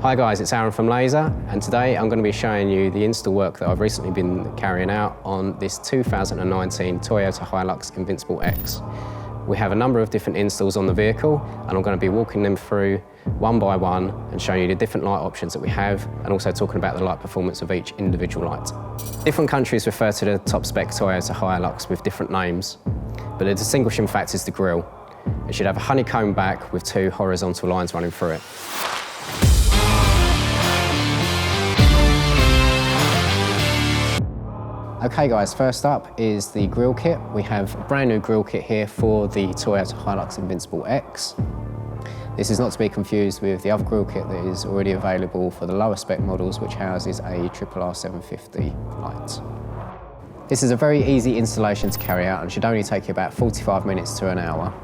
Hi guys, it's Aaron from Lazer, and today I'm going to be showing you the install work that I've recently been carrying out on this 2019 Toyota Hilux Invincible X. We have a number of different installs on the vehicle, and I'm going to be walking them through one by one and showing you the different light options that we have, and also talking about the light performance of each individual light. Different countries refer to the top-spec Toyota Hilux with different names, but the distinguishing factor is the grille. It should have a honeycomb back with two horizontal lines running through it. Okay guys, first up is the grille kit. We have a brand new grille kit here for the Toyota Hilux Invincible X. This is not to be confused with the other grille kit that is already available for the lower spec models, which houses a R16 light. This is a very easy installation to carry out and should only take you about 45 minutes to an hour.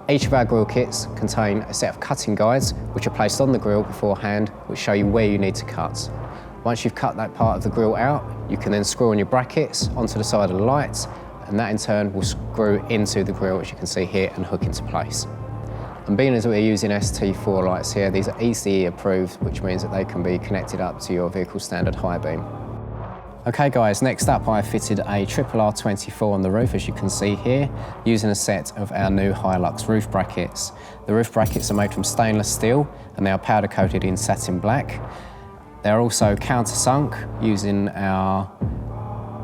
Each of our grille kits contain a set of cutting guides which are placed on the grille beforehand, which show you where you need to cut. Once you've cut that part of the grille out, you can then screw on your brackets onto the side of the lights, and that in turn will screw into the grille, as you can see here, and hook into place. And being as we're using ST4 lights here, these are ECE approved, which means that they can be connected up to your vehicle standard high beam. Okay guys, next up I fitted a triple R24 on the roof, as you can see here, using a set of our new Hilux roof brackets. The roof brackets are made from stainless steel and they are powder coated in satin black. They're also countersunk using our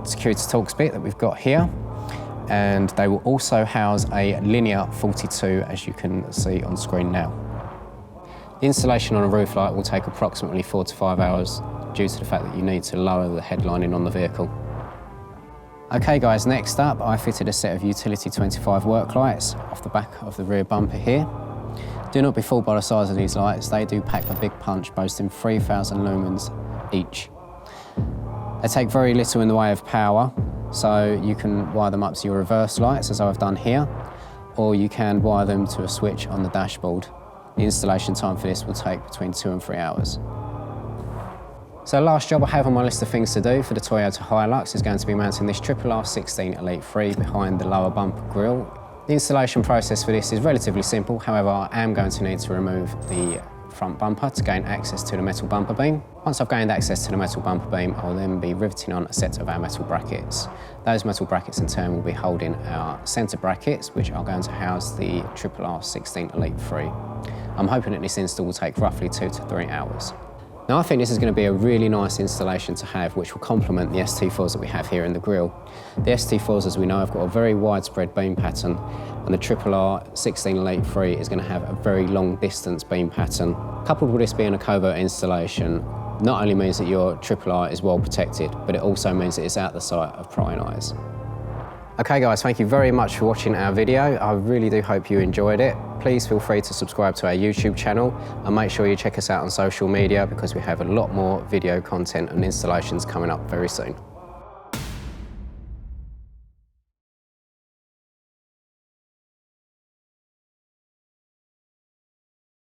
security Torx bit that we've got here, and they will also house a Linear-42, as you can see on screen now. The installation on a roof light will take approximately 4 to 5 hours due to the fact that you need to lower the headlining on the vehicle. Okay guys, next up I fitted a set of Utility 25 work lights off the back of the rear bumper here. Do not be fooled by the size of these lights, they do pack a big punch, boasting 3,000 lumens each. They take very little in the way of power, so you can wire them up to your reverse lights, as I've done here, or you can wire them to a switch on the dashboard. The installation time for this will take between 2 and 3 hours. So the last job I have on my list of things to do for the Toyota Hilux is going to be mounting this R16 Elite 3 behind the lower bumper grille. The installation process for this is relatively simple, however I am going to need to remove the front bumper to gain access to the metal bumper beam. Once I've gained access to the metal bumper beam, I will then be riveting on a set of our metal brackets. Those metal brackets in turn will be holding our centre brackets, which are going to house the R16 Elite 3. I'm hoping that this install will take roughly 2 to 3 hours. Now I think this is going to be a really nice installation to have, which will complement the ST4s that we have here in the grille. The ST4s, as we know, have got a very widespread beam pattern, and the R16 Elite 3 is going to have a very long distance beam pattern. Coupled with this being a covert installation, not only means that your R is well protected, but it also means that it's out the sight of prying eyes. Okay guys, thank you very much for watching our video. I really do hope you enjoyed it. Please feel free to subscribe to our YouTube channel and make sure you check us out on social media, because we have a lot more video content and installations coming up very soon.